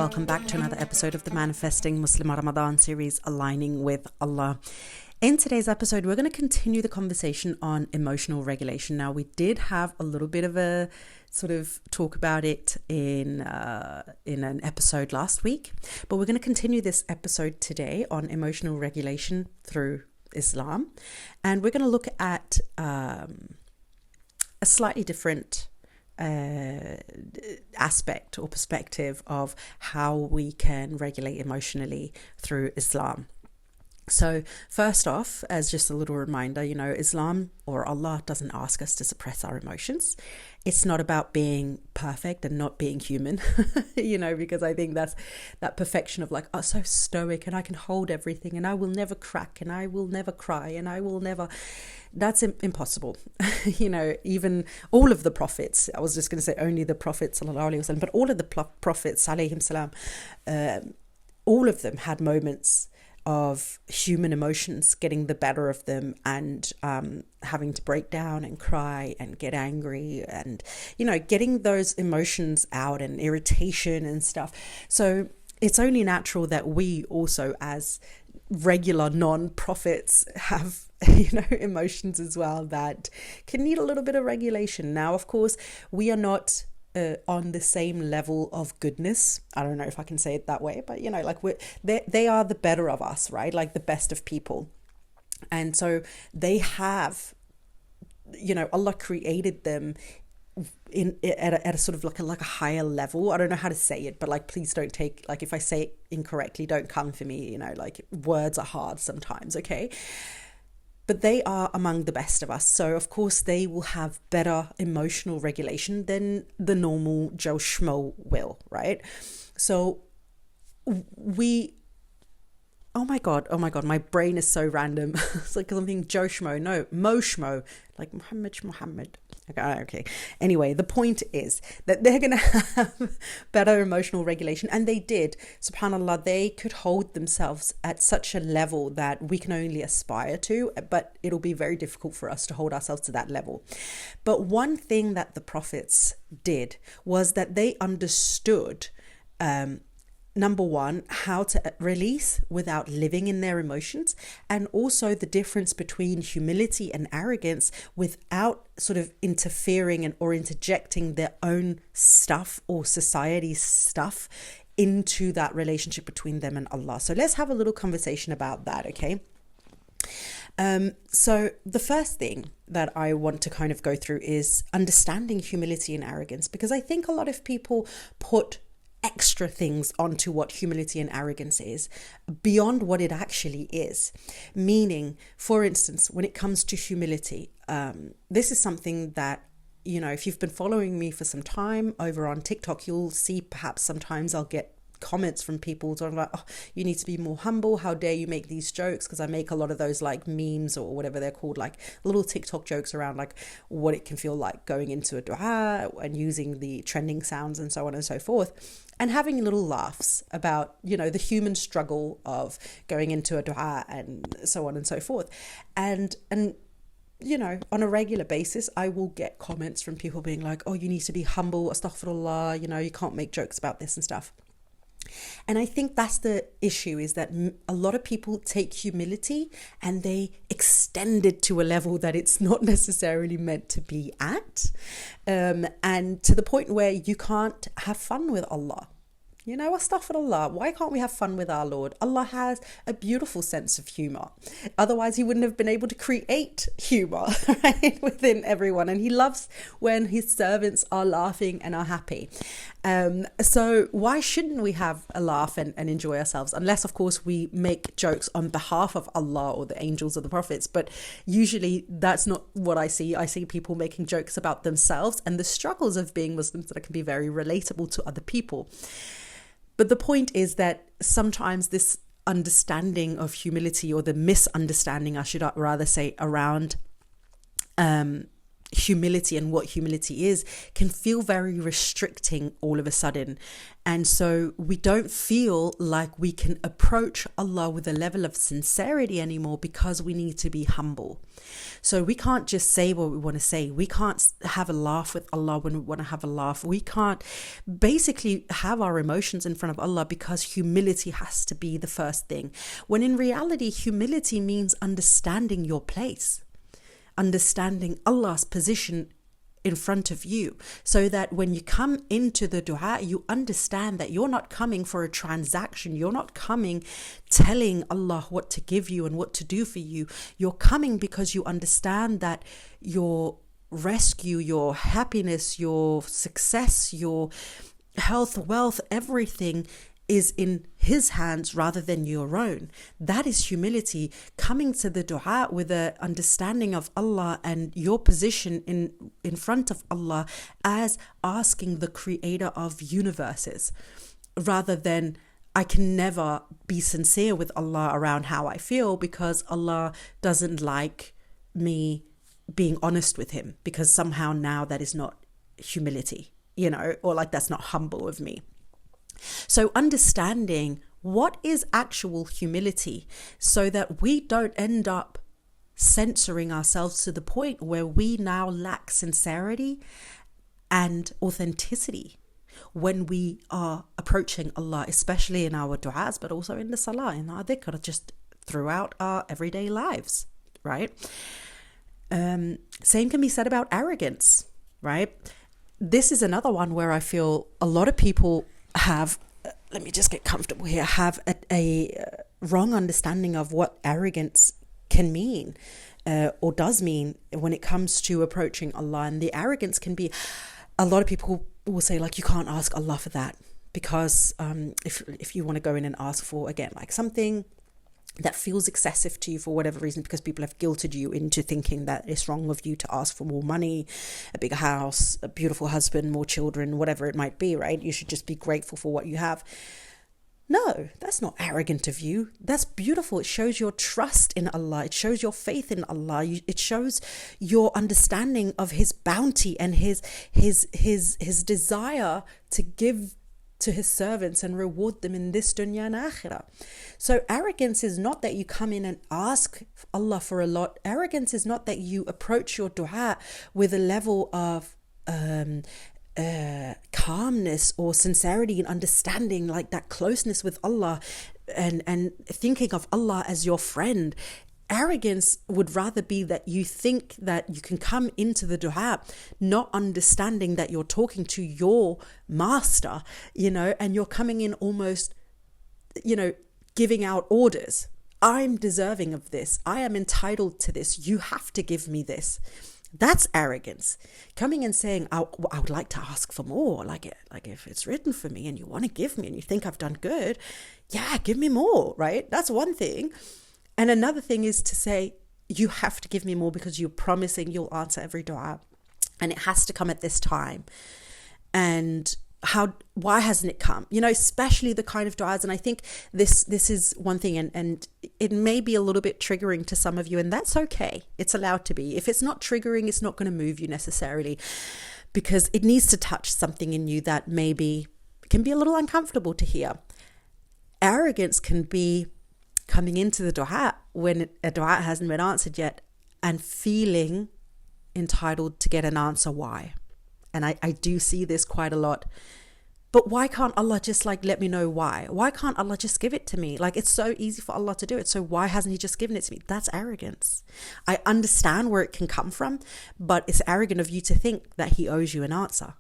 welcome back to another episode of the Manifesting Muslim Ramadan series, Aligning with Allah. In today's episode, we're going to continue the conversation on emotional regulation. Now, we did have a little bit of a sort of talk about it in an episode last week, but we're going to continue this episode today on emotional regulation through Islam, and we're going to look at a slightly different aspect or perspective of how we can regulate emotionally through Islam. So first off, as just a little reminder, Islam or Allah doesn't ask us to suppress our emotions. It's not about being perfect and not being human, because I think that's that perfection of like, so stoic and I can hold everything and I will never crack and I will never cry and I will never, that's impossible. Even all of the prophets, I was just going to say only the prophets, but all of the prophets, alayhim salam, all of them had moments of human emotions getting the better of them and having to break down and cry and get angry and, getting those emotions out and irritation and stuff. So it's only natural that we also, as regular non-prophets, have, emotions as well that can need a little bit of regulation. Now, of course, we are not on the same level of goodness. I don't know if I can say it that way, but they are the better of us, right? Like the best of people. And so they have, Allah created them at a sort of like a higher level. I don't know how to say it, but please don't take, if I say it incorrectly, don't come for me, words are hard sometimes, okay? But they are among the best of us. So, of course, they will have better emotional regulation than the normal Joe Schmo will, right? So oh my God, my brain is so random. It's like something Joe Schmo, no, Mo Schmo, like Muhammad. Okay. Anyway, the point is that they're going to have better emotional regulation. And they did. SubhanAllah, they could hold themselves at such a level that we can only aspire to, but it'll be very difficult for us to hold ourselves to that level. But one thing that the prophets did was that they understood, number one, how to release without living in their emotions, and also the difference between humility and arrogance without sort of interfering or interjecting their own stuff or society's stuff into that relationship between them and Allah. So let's have a little conversation about that, okay? So the first thing that I want to kind of go through is understanding humility and arrogance, because I think a lot of people put extra things onto what humility and arrogance is beyond what it actually is. Meaning, for instance, when it comes to humility, this is something that, if you've been following me for some time over on TikTok, you'll see perhaps sometimes I'll get comments from people talking about, oh, you need to be more humble. How dare you make these jokes? Because I make a lot of those memes or whatever they're called, little TikTok jokes around what it can feel like going into a dua and using the trending sounds and so on and so forth, and having little laughs about, the human struggle of going into a dua and so on and so forth. And on a regular basis, I will get comments from people being like, oh, you need to be humble, astaghfirullah, you can't make jokes about this and stuff. And I think that's the issue, is that a lot of people take humility and they extend it to a level that it's not necessarily meant to be at. And to the point where you can't have fun with Allah. Astaghfirullah, why can't we have fun with our Lord? Allah has a beautiful sense of humor. Otherwise, he wouldn't have been able to create humor, right, within everyone. And he loves when his servants are laughing and are happy. So why shouldn't we have a laugh and enjoy ourselves? Unless, of course, we make jokes on behalf of Allah or the angels or the prophets. But usually that's not what I see. I see people making jokes about themselves and the struggles of being Muslims that can be very relatable to other people. But the point is that sometimes this understanding of humility, or the misunderstanding, I should rather say, around humility and what humility is can feel very restricting all of a sudden. And so we don't feel like we can approach Allah with a level of sincerity anymore because we need to be humble. So we can't just say what we want to say. We can't have a laugh with Allah when we want to have a laugh. We can't basically have our emotions in front of Allah because humility has to be the first thing. When in reality, humility means understanding your place, understanding Allah's position in front of you, so that when you come into the dua, you understand that you're not coming for a transaction. You're not coming telling Allah what to give you and what to do for you. You're coming because you understand that your rescue, your happiness, your success, your health, wealth, everything is in His hands rather than your own. That is humility, coming to the dua with an understanding of Allah and your position in front of Allah as asking the creator of universes, rather than I can never be sincere with Allah around how I feel because Allah doesn't like me being honest with Him, because somehow now that is not humility, or like that's not humble of me. So understanding what is actual humility, so that we don't end up censoring ourselves to the point where we now lack sincerity and authenticity when we are approaching Allah, especially in our du'as, but also in the salah, in our dhikr, just throughout our everyday lives, right? Same can be said about arrogance, right? This is another one where I feel a lot of people have, let me just get comfortable here, have a wrong understanding of what arrogance can mean or does mean when it comes to approaching Allah. And the arrogance can be, a lot of people will say like, you can't ask Allah for that because if you want to go in and ask for, again, like something that feels excessive to you for whatever reason, because people have guilted you into thinking that it's wrong of you to ask for more money, a bigger house, a beautiful husband, more children, whatever it might be, right? You should just be grateful for what you have. No, that's not arrogant of you. That's beautiful. It shows your trust in Allah. It shows your faith in Allah. It shows your understanding of His bounty and His desire to give to His servants and reward them in this dunya and akhirah. So arrogance is not that you come in and ask Allah for a lot. Arrogance is not that you approach your dua with a level of calmness or sincerity and understanding, like that closeness with Allah and thinking of Allah as your friend. Arrogance would rather be that you think that you can come into the dua not understanding that you're talking to your master, and you're coming in almost, giving out orders. I'm deserving of this. I am entitled to this. You have to give me this. That's arrogance. Coming and saying, I would like to ask for more. Like if it's written for me and you want to give me and you think I've done good, yeah, give me more, right? That's one thing. And another thing is to say, you have to give me more because you're promising you'll answer every dua and it has to come at this time. And why hasn't it come? Especially the kind of duas. And I think this is one thing, and it may be a little bit triggering to some of you, and that's okay. It's allowed to be. If it's not triggering, it's not going to move you necessarily, because it needs to touch something in you that maybe can be a little uncomfortable to hear. Arrogance can be coming into the dua when a dua hasn't been answered yet and feeling entitled to get an answer. Why? And I do see this quite a lot. But why can't Allah just let me know why? Why can't Allah just give it to me? It's so easy for Allah to do it. So why hasn't He just given it to me? That's arrogance. I understand where it can come from, but it's arrogant of you to think that He owes you an answer.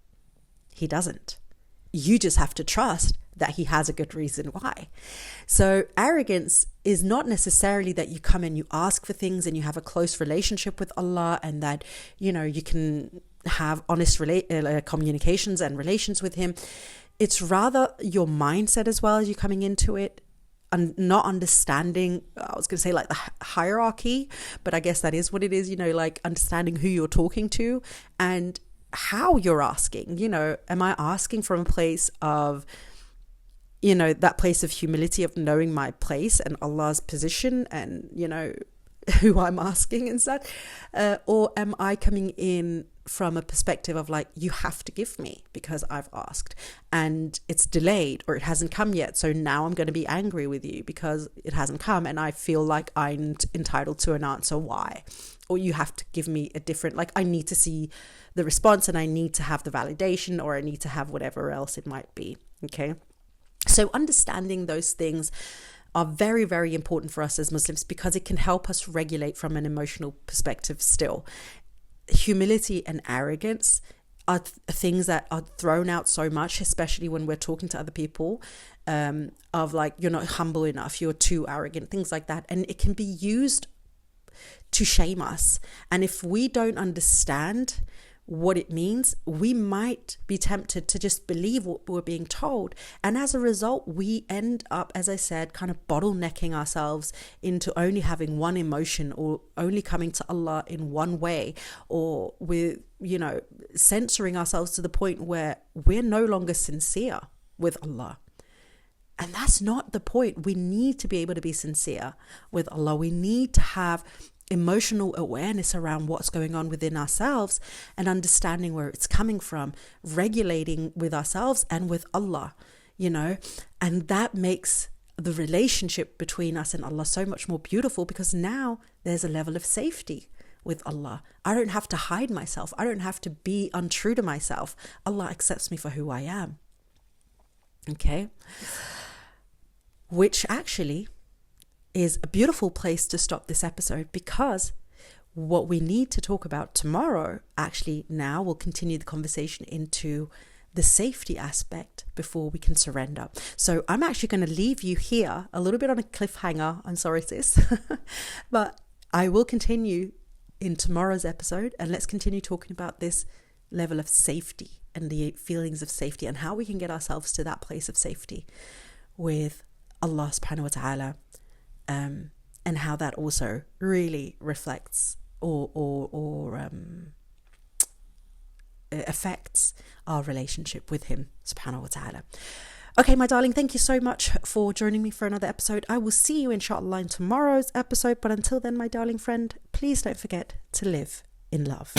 He doesn't. You just have to trust that He has a good reason why. So arrogance is not necessarily that you come and you ask for things and you have a close relationship with Allah and that, you can have honest communications and relations with Him. It's rather your mindset as well as you coming into it and not understanding, I was going to say the hierarchy, but I guess that is what it is, understanding who you're talking to and how you're asking. Am I asking from a place of, that place of humility of knowing my place and Allah's position and, who I'm asking and such? Or am I coming in from a perspective of like, you have to give me because I've asked and it's delayed or it hasn't come yet. So now I'm going to be angry with you because it hasn't come and I feel like I'm entitled to an answer why. Or you have to give me a different, like I need to see the response and I need to have the validation or I need to have whatever else it might be. Okay. So understanding those things are very, very important for us as Muslims because it can help us regulate from an emotional perspective still. Humility and arrogance are things that are thrown out so much, especially when we're talking to other people, of like, you're not humble enough, you're too arrogant, things like that. And it can be used to shame us. And if we don't understand what it means, we might be tempted to just believe what we're being told. And as a result, we end up, as I said, kind of bottlenecking ourselves into only having one emotion or only coming to Allah in one way, or with, censoring ourselves to the point where we're no longer sincere with Allah. And that's not the point. We need to be able to be sincere with Allah. We need to have emotional awareness around what's going on within ourselves and understanding where it's coming from, regulating with ourselves and with Allah, and that makes the relationship between us and Allah so much more beautiful because now there's a level of safety with Allah. I don't have to hide myself. I don't have to be untrue to myself. Allah accepts me for who I am. Okay. Which actually is a beautiful place to stop this episode, because what we need to talk about tomorrow, actually now we'll continue the conversation into the safety aspect before we can surrender. So I'm actually going to leave you here a little bit on a cliffhanger. I'm sorry, sis, but I will continue in tomorrow's episode, and let's continue talking about this level of safety and the feelings of safety and how we can get ourselves to that place of safety with Allah subhanahu wa ta'ala. And how that also really reflects or affects our relationship with Him subhanahu wa ta'ala. Okay, my darling, thank you so much for joining me for another episode. I will see you inshallah in tomorrow's episode. But until then, my darling friend, please don't forget to live in love.